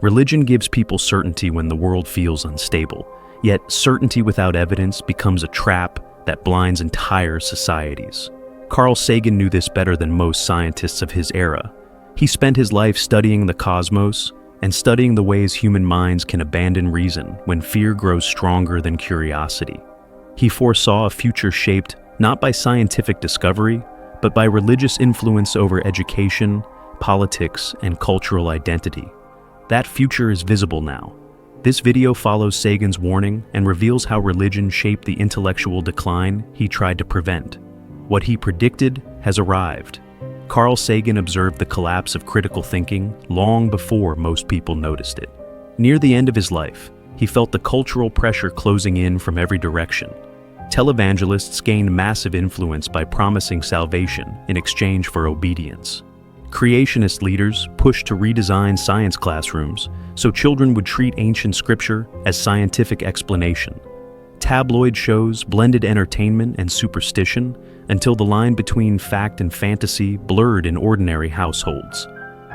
Religion gives people certainty when the world feels unstable, yet certainty without evidence becomes a trap that blinds entire societies. Carl Sagan knew this better than most scientists of his era. He spent his life studying the cosmos and studying the ways human minds can abandon reason when fear grows stronger than curiosity. He foresaw a future shaped not by scientific discovery, but by religious influence over education, politics, and cultural identity. That future is visible now. This video follows Sagan's warning and reveals how religion shaped the intellectual decline he tried to prevent. What he predicted has arrived. Carl Sagan observed the collapse of critical thinking long before most people noticed it. Near the end of his life, he felt the cultural pressure closing in from every direction. Televangelists gained massive influence by promising salvation in exchange for obedience. Creationist leaders pushed to redesign science classrooms so children would treat ancient scripture as scientific explanation. Tabloid shows blended entertainment and superstition until the line between fact and fantasy blurred in ordinary households.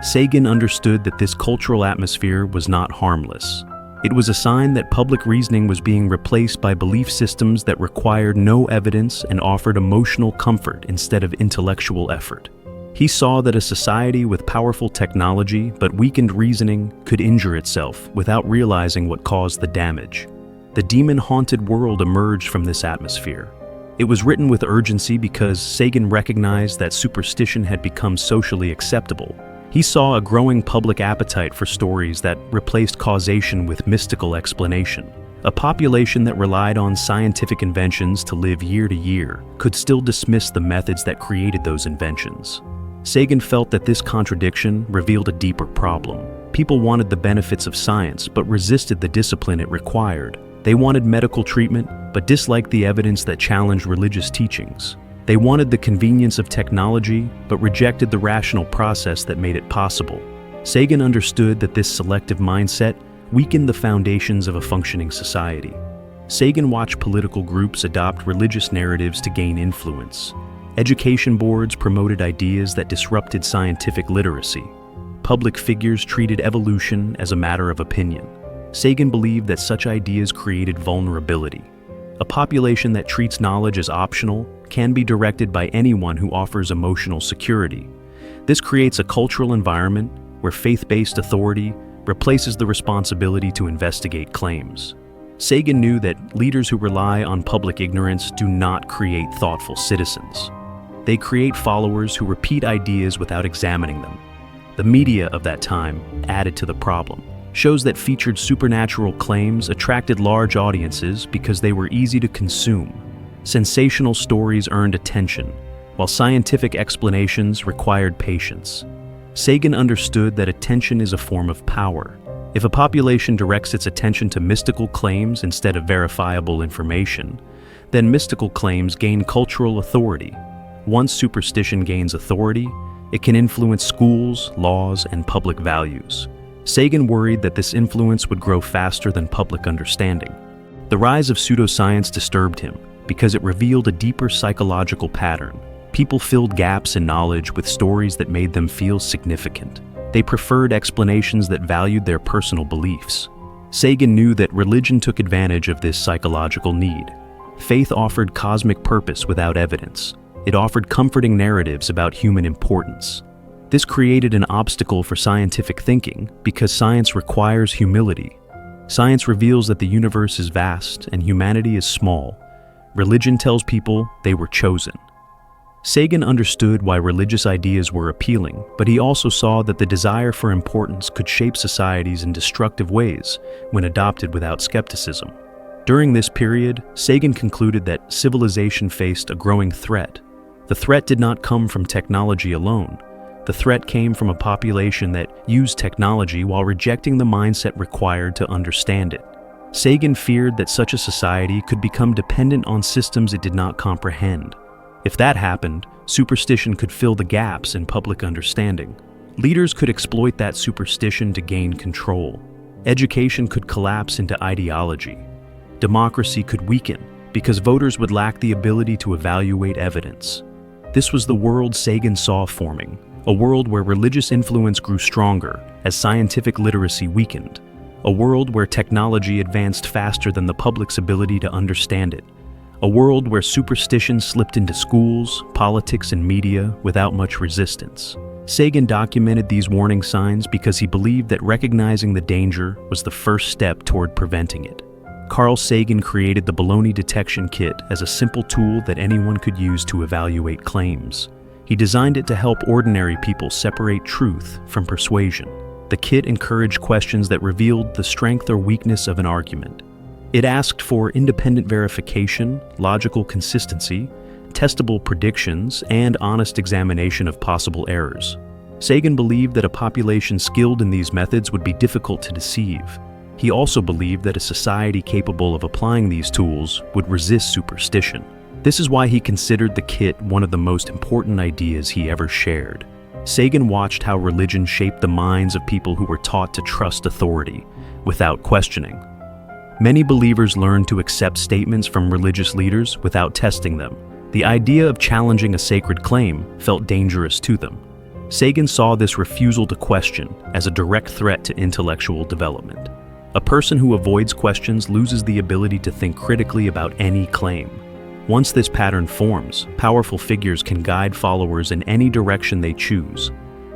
Sagan understood that this cultural atmosphere was not harmless. It was a sign that public reasoning was being replaced by belief systems that required no evidence and offered emotional comfort instead of intellectual effort. He saw that a society with powerful technology but weakened reasoning could injure itself without realizing what caused the damage. The demon-haunted world emerged from this atmosphere. It was written with urgency because Sagan recognized that superstition had become socially acceptable. He saw a growing public appetite for stories that replaced causation with mystical explanation. A population that relied on scientific inventions to live year to year could still dismiss the methods that created those inventions. Sagan felt that this contradiction revealed a deeper problem. People wanted the benefits of science but resisted the discipline it required. They wanted medical treatment but disliked the evidence that challenged religious teachings. They wanted the convenience of technology but rejected the rational process that made it possible. Sagan understood that this selective mindset weakened the foundations of a functioning society. Sagan watched political groups adopt religious narratives to gain influence. Education boards promoted ideas that disrupted scientific literacy. Public figures treated evolution as a matter of opinion. Sagan believed that such ideas created vulnerability. A population that treats knowledge as optional can be directed by anyone who offers emotional security. This creates a cultural environment where faith-based authority replaces the responsibility to investigate claims. Sagan knew that leaders who rely on public ignorance do not create thoughtful citizens. They create followers who repeat ideas without examining them. The media of that time added to the problem. Shows that featured supernatural claims attracted large audiences because they were easy to consume. Sensational stories earned attention, while scientific explanations required patience. Sagan understood that attention is a form of power. If a population directs its attention to mystical claims instead of verifiable information, then mystical claims gain cultural authority. Once superstition gains authority, it can influence schools, laws, and public values. Sagan worried that this influence would grow faster than public understanding. The rise of pseudoscience disturbed him because it revealed a deeper psychological pattern. People filled gaps in knowledge with stories that made them feel significant. They preferred explanations that valued their personal beliefs. Sagan knew that religion took advantage of this psychological need. Faith offered cosmic purpose without evidence. It offered comforting narratives about human importance. This created an obstacle for scientific thinking because science requires humility. Science reveals that the universe is vast and humanity is small. Religion tells people they were chosen. Sagan understood why religious ideas were appealing, but he also saw that the desire for importance could shape societies in destructive ways when adopted without skepticism. During this period, Sagan concluded that civilization faced a growing threat. The threat did not come from technology alone. The threat came from a population that used technology while rejecting the mindset required to understand it. Sagan feared that such a society could become dependent on systems it did not comprehend. If that happened, superstition could fill the gaps in public understanding. Leaders could exploit that superstition to gain control. Education could collapse into ideology. Democracy could weaken because voters would lack the ability to evaluate evidence. This was the world Sagan saw forming, a world where religious influence grew stronger as scientific literacy weakened, a world where technology advanced faster than the public's ability to understand it, a world where superstition slipped into schools, politics, and media without much resistance. Sagan documented these warning signs because he believed that recognizing the danger was the first step toward preventing it. Carl Sagan created the baloney detection kit as a simple tool that anyone could use to evaluate claims. He designed it to help ordinary people separate truth from persuasion. The kit encouraged questions that revealed the strength or weakness of an argument. It asked for independent verification, logical consistency, testable predictions, and honest examination of possible errors. Sagan believed that a population skilled in these methods would be difficult to deceive. He also believed that a society capable of applying these tools would resist superstition. This is why he considered the kit one of the most important ideas he ever shared. Sagan watched how religion shaped the minds of people who were taught to trust authority without questioning. Many believers learned to accept statements from religious leaders without testing them. The idea of challenging a sacred claim felt dangerous to them. Sagan saw this refusal to question as a direct threat to intellectual development. A person who avoids questions loses the ability to think critically about any claim. Once this pattern forms, powerful figures can guide followers in any direction they choose.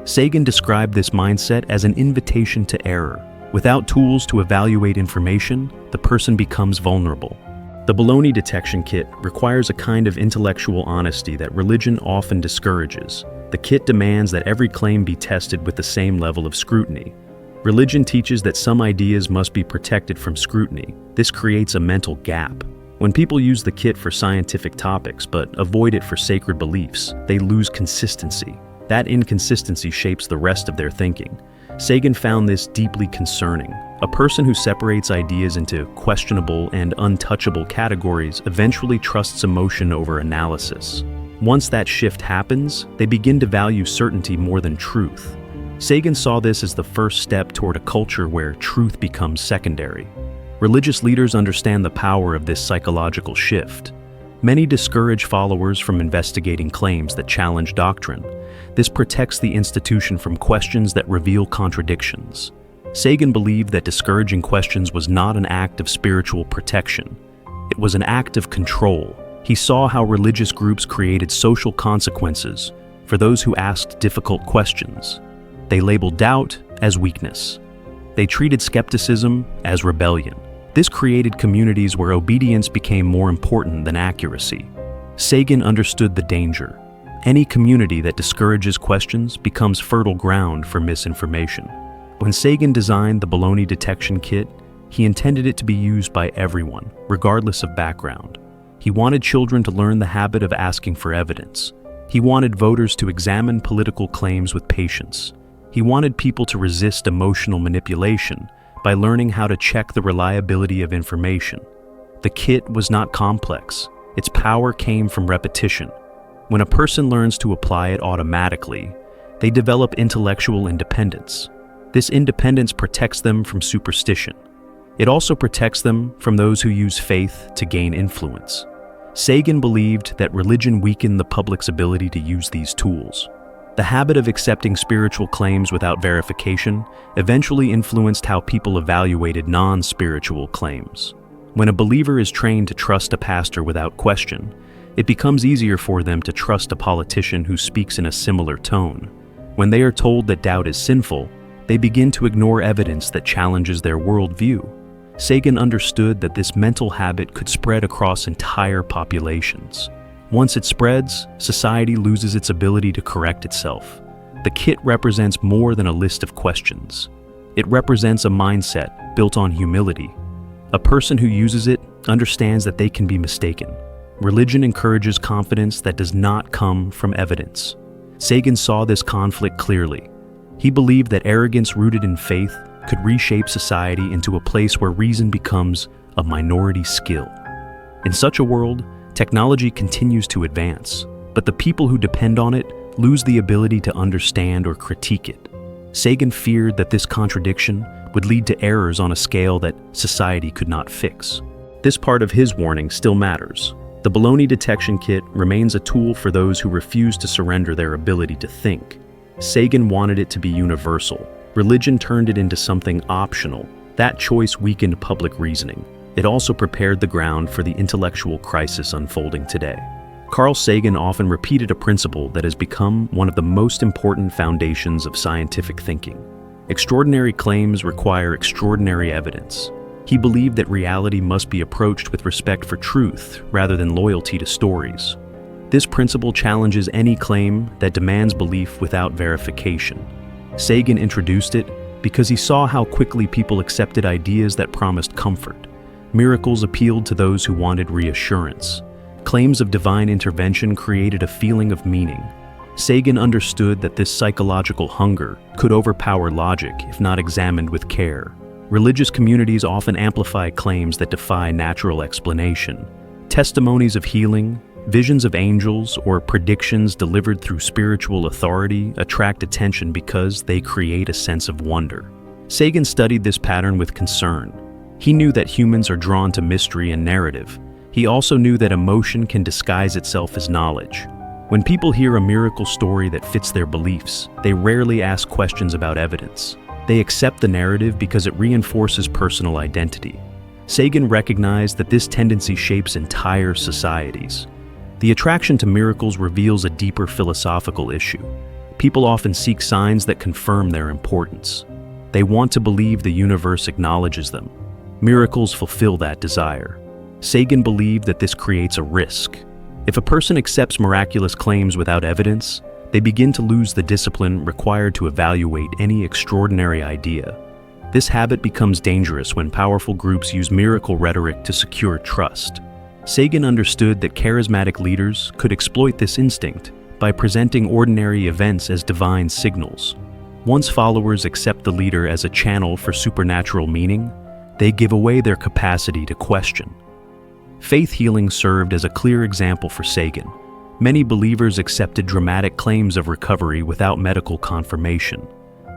Sagan described this mindset as an invitation to error. Without tools to evaluate information, the person becomes vulnerable. The baloney detection kit requires a kind of intellectual honesty that religion often discourages. The kit demands that every claim be tested with the same level of scrutiny. Religion teaches that some ideas must be protected from scrutiny. This creates a mental gap. When people use the kit for scientific topics but avoid it for sacred beliefs, they lose consistency. That inconsistency shapes the rest of their thinking. Sagan found this deeply concerning. A person who separates ideas into questionable and untouchable categories eventually trusts emotion over analysis. Once that shift happens, they begin to value certainty more than truth. Sagan saw this as the first step toward a culture where truth becomes secondary. Religious leaders understand the power of this psychological shift. Many discourage followers from investigating claims that challenge doctrine. This protects the institution from questions that reveal contradictions. Sagan believed that discouraging questions was not an act of spiritual protection. It was an act of control. He saw how religious groups created social consequences for those who asked difficult questions. They labeled doubt as weakness. They treated skepticism as rebellion. This created communities where obedience became more important than accuracy. Sagan understood the danger. Any community that discourages questions becomes fertile ground for misinformation. When Sagan designed the baloney detection kit, he intended it to be used by everyone, regardless of background. He wanted children to learn the habit of asking for evidence. He wanted voters to examine political claims with patience. He wanted people to resist emotional manipulation by learning how to check the reliability of information. The kit was not complex. Its power came from repetition. When a person learns to apply it automatically, they develop intellectual independence. This independence protects them from superstition. It also protects them from those who use faith to gain influence. Sagan believed that religion weakened the public's ability to use these tools. The habit of accepting spiritual claims without verification eventually influenced how people evaluated non-spiritual claims. When a believer is trained to trust a pastor without question, it becomes easier for them to trust a politician who speaks in a similar tone. When they are told that doubt is sinful, they begin to ignore evidence that challenges their worldview. Sagan understood that this mental habit could spread across entire populations. Once it spreads, society loses its ability to correct itself. The kit represents more than a list of questions. It represents a mindset built on humility. A person who uses it understands that they can be mistaken. Religion encourages confidence that does not come from evidence. Sagan saw this conflict clearly. He believed that arrogance rooted in faith could reshape society into a place where reason becomes a minority skill. In such a world, technology continues to advance, but the people who depend on it lose the ability to understand or critique it. Sagan feared that this contradiction would lead to errors on a scale that society could not fix. This part of his warning still matters. The baloney detection kit remains a tool for those who refuse to surrender their ability to think. Sagan wanted it to be universal. Religion turned it into something optional. That choice weakened public reasoning. It also prepared the ground for the intellectual crisis unfolding today. Carl Sagan often repeated a principle that has become one of the most important foundations of scientific thinking. Extraordinary claims require extraordinary evidence. He believed that reality must be approached with respect for truth rather than loyalty to stories. This principle challenges any claim that demands belief without verification. Sagan introduced it because he saw how quickly people accepted ideas that promised comfort. Miracles appealed to those who wanted reassurance. Claims of divine intervention created a feeling of meaning. Sagan understood that this psychological hunger could overpower logic if not examined with care. Religious communities often amplify claims that defy natural explanation. Testimonies of healing, visions of angels, or predictions delivered through spiritual authority attract attention because they create a sense of wonder. Sagan studied this pattern with concern. He knew that humans are drawn to mystery and narrative. He also knew that emotion can disguise itself as knowledge. When people hear a miracle story that fits their beliefs, they rarely ask questions about evidence. They accept the narrative because it reinforces personal identity. Sagan recognized that this tendency shapes entire societies. The attraction to miracles reveals a deeper philosophical issue. People often seek signs that confirm their importance. They want to believe the universe acknowledges them. Miracles fulfill that desire. Sagan believed that this creates a risk. If a person accepts miraculous claims without evidence, they begin to lose the discipline required to evaluate any extraordinary idea. This habit becomes dangerous when powerful groups use miracle rhetoric to secure trust. Sagan understood that charismatic leaders could exploit this instinct by presenting ordinary events as divine signals. Once followers accept the leader as a channel for supernatural meaning, they give away their capacity to question. Faith healing served as a clear example for Sagan. Many believers accepted dramatic claims of recovery without medical confirmation.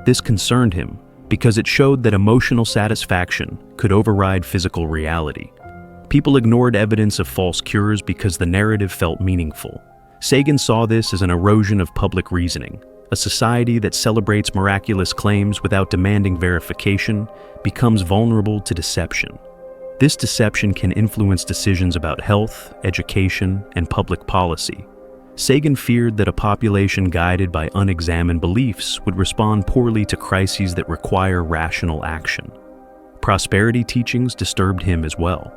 This concerned him because it showed that emotional satisfaction could override physical reality. People ignored evidence of false cures because the narrative felt meaningful. Sagan saw this as an erosion of public reasoning. A society that celebrates miraculous claims without demanding verification becomes vulnerable to deception. This deception can influence decisions about health, education, and public policy. Sagan feared that a population guided by unexamined beliefs would respond poorly to crises that require rational action. Prosperity teachings disturbed him as well.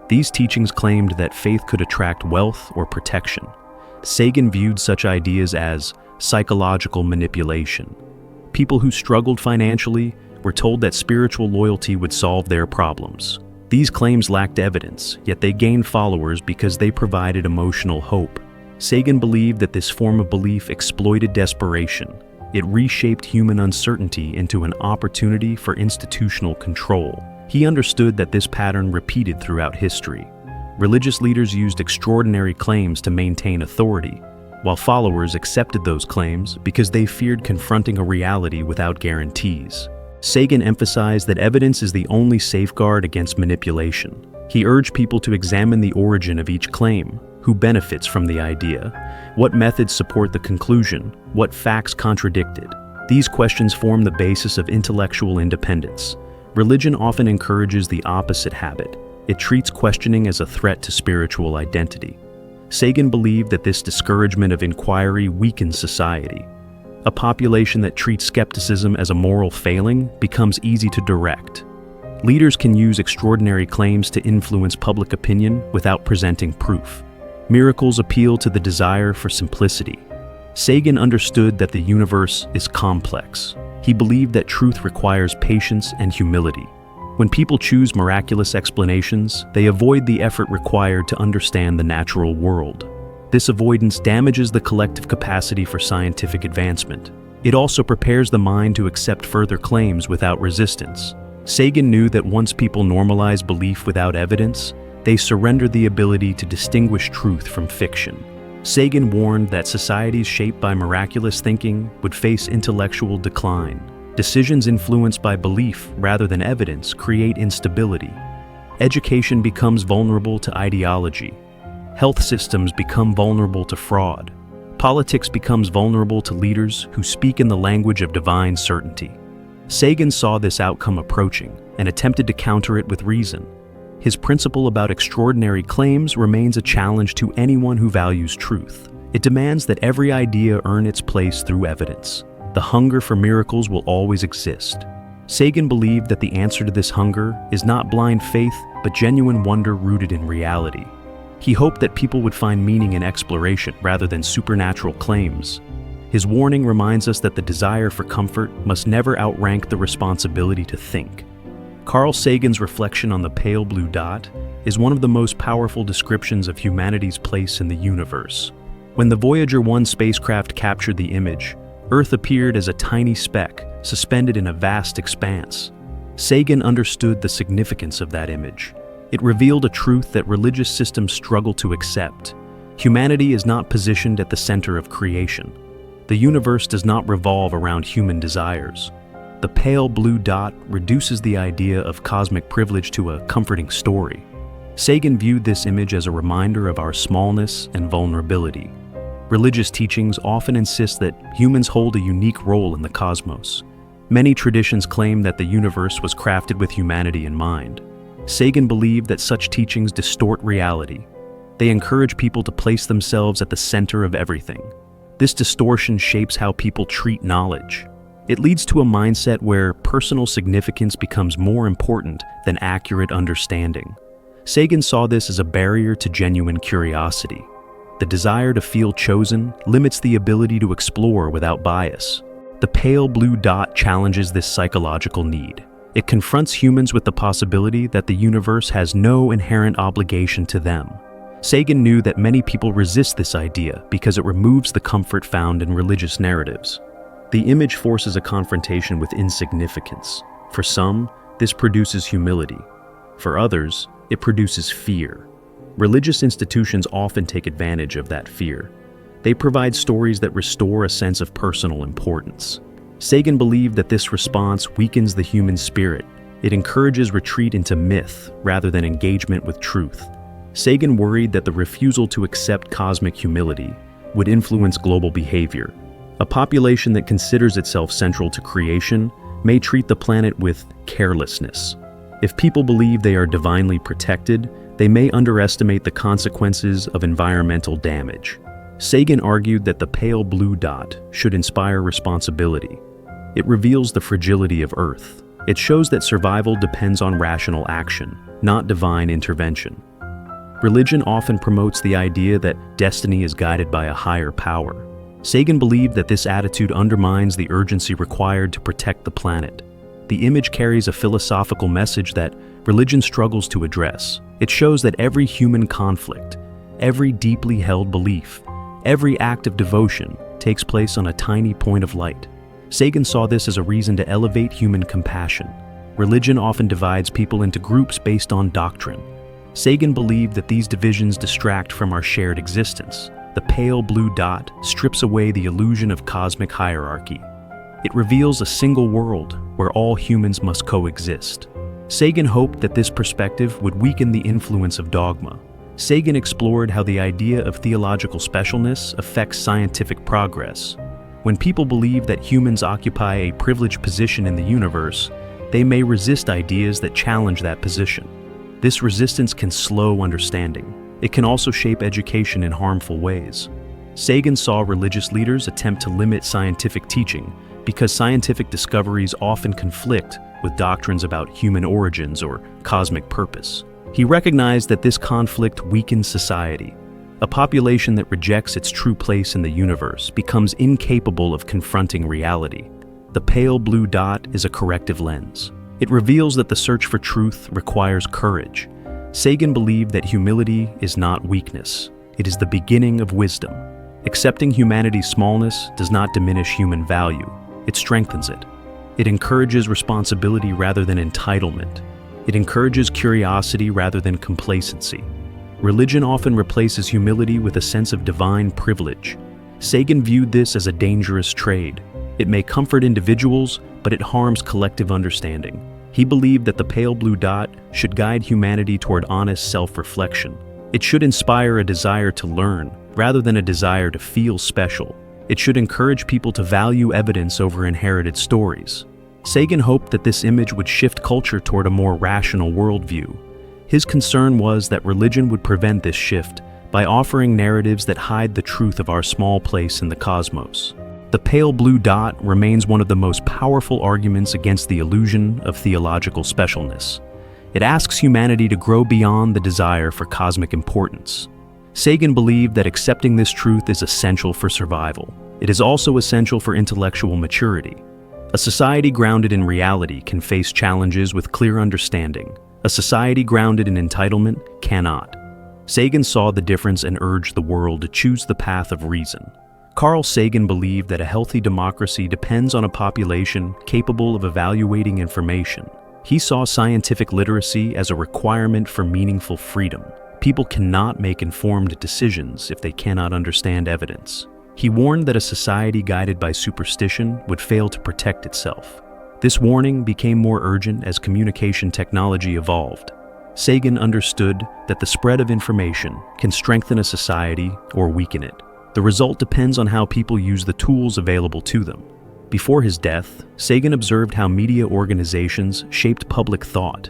These teachings claimed that faith could attract wealth or protection. Sagan viewed such ideas as psychological manipulation. People who struggled financially were told that spiritual loyalty would solve their problems. These claims lacked evidence, yet they gained followers because they provided emotional hope. Sagan believed that this form of belief exploited desperation. It reshaped human uncertainty into an opportunity for institutional control. He understood that this pattern repeated throughout history. Religious leaders used extraordinary claims to maintain authority, while followers accepted those claims because they feared confronting a reality without guarantees. Sagan emphasized that evidence is the only safeguard against manipulation. He urged people to examine the origin of each claim, who benefits from the idea, what methods support the conclusion, what facts contradict it. These questions form the basis of intellectual independence. Religion often encourages the opposite habit. It treats questioning as a threat to spiritual identity. Sagan believed that this discouragement of inquiry weakens society. A population that treats skepticism as a moral failing becomes easy to direct. Leaders can use extraordinary claims to influence public opinion without presenting proof. Miracles appeal to the desire for simplicity. Sagan understood that the universe is complex. He believed that truth requires patience and humility. When people choose miraculous explanations, they avoid the effort required to understand the natural world. This avoidance damages the collective capacity for scientific advancement. It also prepares the mind to accept further claims without resistance. Sagan knew that once people normalize belief without evidence, they surrender the ability to distinguish truth from fiction. Sagan warned that societies shaped by miraculous thinking would face intellectual decline. Decisions influenced by belief rather than evidence create instability. Education becomes vulnerable to ideology. Health systems become vulnerable to fraud. Politics becomes vulnerable to leaders who speak in the language of divine certainty. Sagan saw this outcome approaching and attempted to counter it with reason. His principle about extraordinary claims remains a challenge to anyone who values truth. It demands that every idea earn its place through evidence. The hunger for miracles will always exist. Sagan believed that the answer to this hunger is not blind faith, but genuine wonder rooted in reality. He hoped that people would find meaning in exploration rather than supernatural claims. His warning reminds us that the desire for comfort must never outrank the responsibility to think. Carl Sagan's reflection on the pale blue dot is one of the most powerful descriptions of humanity's place in the universe. When the Voyager 1 spacecraft captured the image, Earth appeared as a tiny speck, suspended in a vast expanse. Sagan understood the significance of that image. It revealed a truth that religious systems struggle to accept. Humanity is not positioned at the center of creation. The universe does not revolve around human desires. The pale blue dot reduces the idea of cosmic privilege to a comforting story. Sagan viewed this image as a reminder of our smallness and vulnerability. Religious teachings often insist that humans hold a unique role in the cosmos. Many traditions claim that the universe was crafted with humanity in mind. Sagan believed that such teachings distort reality. They encourage people to place themselves at the center of everything. This distortion shapes how people treat knowledge. It leads to a mindset where personal significance becomes more important than accurate understanding. Sagan saw this as a barrier to genuine curiosity. The desire to feel chosen limits the ability to explore without bias. The pale blue dot challenges this psychological need. It confronts humans with the possibility that the universe has no inherent obligation to them. Sagan knew that many people resist this idea because it removes the comfort found in religious narratives. The image forces a confrontation with insignificance. For some, this produces humility. For others, it produces fear. Religious institutions often take advantage of that fear. They provide stories that restore a sense of personal importance. Sagan believed that this response weakens the human spirit. It encourages retreat into myth rather than engagement with truth. Sagan worried that the refusal to accept cosmic humility would influence global behavior. A population that considers itself central to creation may treat the planet with carelessness. If people believe they are divinely protected, they may underestimate the consequences of environmental damage. Sagan argued that the pale blue dot should inspire responsibility. It reveals the fragility of Earth. It shows that survival depends on rational action, not divine intervention. Religion often promotes the idea that destiny is guided by a higher power. Sagan believed that this attitude undermines the urgency required to protect the planet. The image carries a philosophical message that religion struggles to address. It shows that every human conflict, every deeply held belief, every act of devotion takes place on a tiny point of light. Sagan saw this as a reason to elevate human compassion. Religion often divides people into groups based on doctrine. Sagan believed that these divisions distract from our shared existence. The pale blue dot strips away the illusion of cosmic hierarchy. It reveals a single world where all humans must coexist. Sagan hoped that this perspective would weaken the influence of dogma. Sagan explored how the idea of theological specialness affects scientific progress. When people believe that humans occupy a privileged position in the universe, they may resist ideas that challenge that position. This resistance can slow understanding. It can also shape education in harmful ways. Sagan saw religious leaders attempt to limit scientific teaching because scientific discoveries often conflict with doctrines about human origins or cosmic purpose. He recognized that this conflict weakens society. A population that rejects its true place in the universe becomes incapable of confronting reality. The pale blue dot is a corrective lens. It reveals that the search for truth requires courage. Sagan believed that humility is not weakness. It is the beginning of wisdom. Accepting humanity's smallness does not diminish human value. It strengthens it. It encourages responsibility rather than entitlement. It encourages curiosity rather than complacency. Religion often replaces humility with a sense of divine privilege. Sagan viewed this as a dangerous trade. It may comfort individuals, but it harms collective understanding. He believed that the pale blue dot should guide humanity toward honest self-reflection. It should inspire a desire to learn, rather than a desire to feel special. It should encourage people to value evidence over inherited stories. Sagan hoped that this image would shift culture toward a more rational worldview. His concern was that religion would prevent this shift by offering narratives that hide the truth of our small place in the cosmos. The pale blue dot remains one of the most powerful arguments against the illusion of theological specialness. It asks humanity to grow beyond the desire for cosmic importance. Sagan believed that accepting this truth is essential for survival. It is also essential for intellectual maturity. A society grounded in reality can face challenges with clear understanding. A society grounded in entitlement cannot. Sagan saw the difference and urged the world to choose the path of reason. Carl Sagan believed that a healthy democracy depends on a population capable of evaluating information. He saw scientific literacy as a requirement for meaningful freedom. People cannot make informed decisions if they cannot understand evidence. He warned that a society guided by superstition would fail to protect itself. This warning became more urgent as communication technology evolved. Sagan understood that the spread of information can strengthen a society or weaken it. The result depends on how people use the tools available to them. Before his death, Sagan observed how media organizations shaped public thought.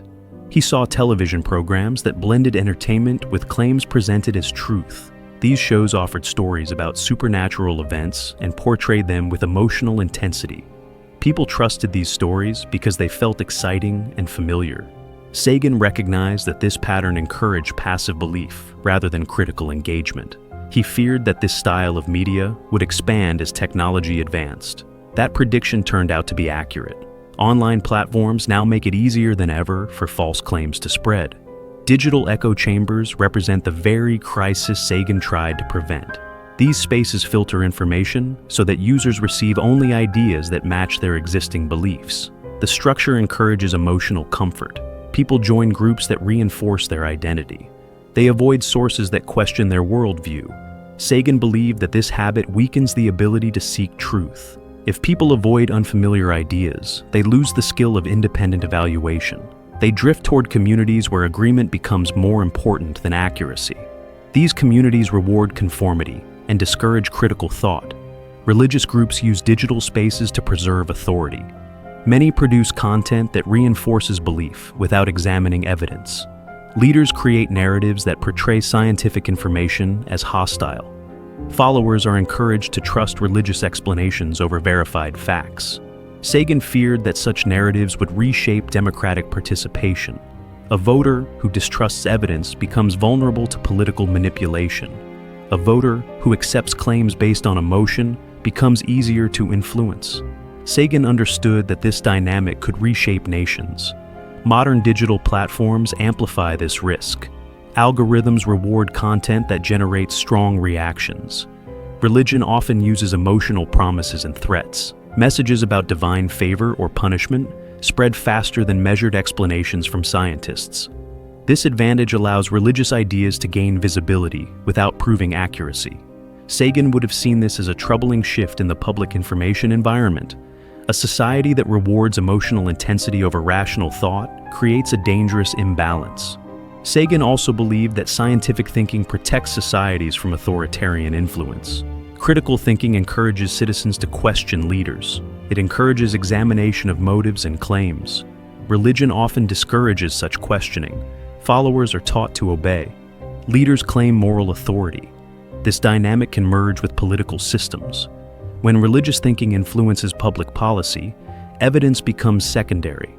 He saw television programs that blended entertainment with claims presented as truth. These shows offered stories about supernatural events and portrayed them with emotional intensity. People trusted these stories because they felt exciting and familiar. Sagan recognized that this pattern encouraged passive belief rather than critical engagement. He feared that this style of media would expand as technology advanced. That prediction turned out to be accurate. Online platforms now make it easier than ever for false claims to spread. Digital echo chambers represent the very crisis Sagan tried to prevent. These spaces filter information so that users receive only ideas that match their existing beliefs. The structure encourages emotional comfort. People join groups that reinforce their identity. They avoid sources that question their worldview. Sagan believed that this habit weakens the ability to seek truth. If people avoid unfamiliar ideas, they lose the skill of independent evaluation. They drift toward communities where agreement becomes more important than accuracy. These communities reward conformity and discourage critical thought. Religious groups use digital spaces to preserve authority. Many produce content that reinforces belief without examining evidence. Leaders create narratives that portray scientific information as hostile. Followers are encouraged to trust religious explanations over verified facts. Sagan feared that such narratives would reshape democratic participation. A voter who distrusts evidence becomes vulnerable to political manipulation. A voter who accepts claims based on emotion becomes easier to influence. Sagan understood that this dynamic could reshape nations. Modern digital platforms amplify this risk. Algorithms reward content that generates strong reactions. Religion often uses emotional promises and threats. Messages about divine favor or punishment spread faster than measured explanations from scientists. This advantage allows religious ideas to gain visibility without proving accuracy. Sagan would have seen this as a troubling shift in the public information environment. A society that rewards emotional intensity over rational thought creates a dangerous imbalance. Sagan also believed that scientific thinking protects societies from authoritarian influence. Critical thinking encourages citizens to question leaders. It encourages examination of motives and claims. Religion often discourages such questioning. Followers are taught to obey. Leaders claim moral authority. This dynamic can merge with political systems. When religious thinking influences public policy, evidence becomes secondary.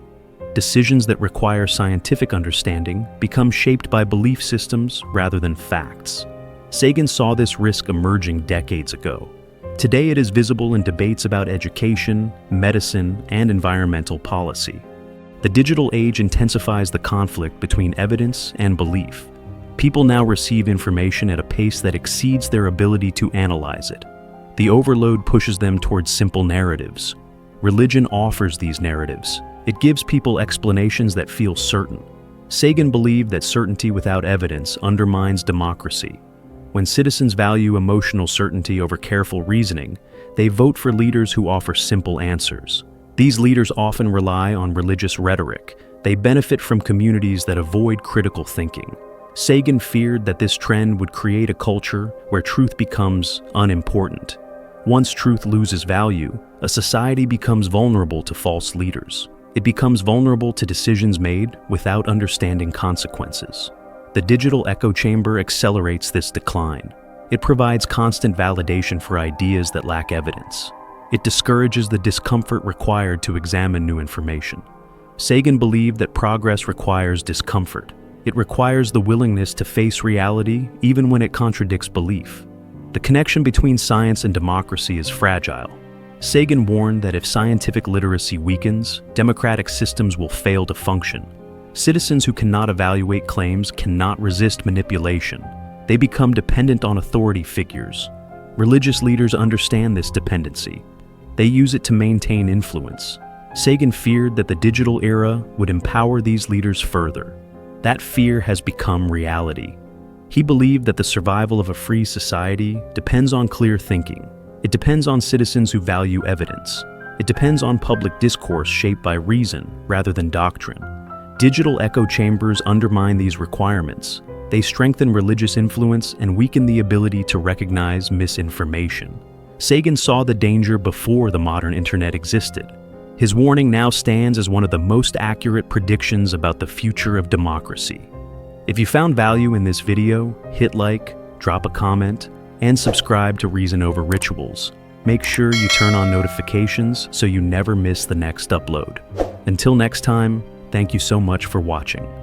Decisions that require scientific understanding become shaped by belief systems rather than facts. Sagan saw this risk emerging decades ago. Today it is visible in debates about education, medicine, and environmental policy. The digital age intensifies the conflict between evidence and belief. People now receive information at a pace that exceeds their ability to analyze it. The overload pushes them towards simple narratives. Religion offers these narratives. It gives people explanations that feel certain. Sagan believed that certainty without evidence undermines democracy. When citizens value emotional certainty over careful reasoning, they vote for leaders who offer simple answers. These leaders often rely on religious rhetoric. They benefit from communities that avoid critical thinking. Sagan feared that this trend would create a culture where truth becomes unimportant. Once truth loses value, a society becomes vulnerable to false leaders. It becomes vulnerable to decisions made without understanding consequences. The digital echo chamber accelerates this decline. It provides constant validation for ideas that lack evidence. It discourages the discomfort required to examine new information. Sagan believed that progress requires discomfort. It requires the willingness to face reality even when it contradicts belief. The connection between science and democracy is fragile. Sagan warned that if scientific literacy weakens, democratic systems will fail to function. Citizens who cannot evaluate claims cannot resist manipulation. They become dependent on authority figures. Religious leaders understand this dependency. They use it to maintain influence. Sagan feared that the digital era would empower these leaders further. That fear has become reality. He believed that the survival of a free society depends on clear thinking. It depends on citizens who value evidence. It depends on public discourse shaped by reason rather than doctrine. Digital echo chambers undermine these requirements. They strengthen religious influence and weaken the ability to recognize misinformation. Sagan saw the danger before the modern internet existed. His warning now stands as one of the most accurate predictions about the future of democracy. If you found value in this video, hit like, drop a comment, and subscribe to Reason Over Rituals. Make sure you turn on notifications so you never miss the next upload. Until next time, thank you so much for watching.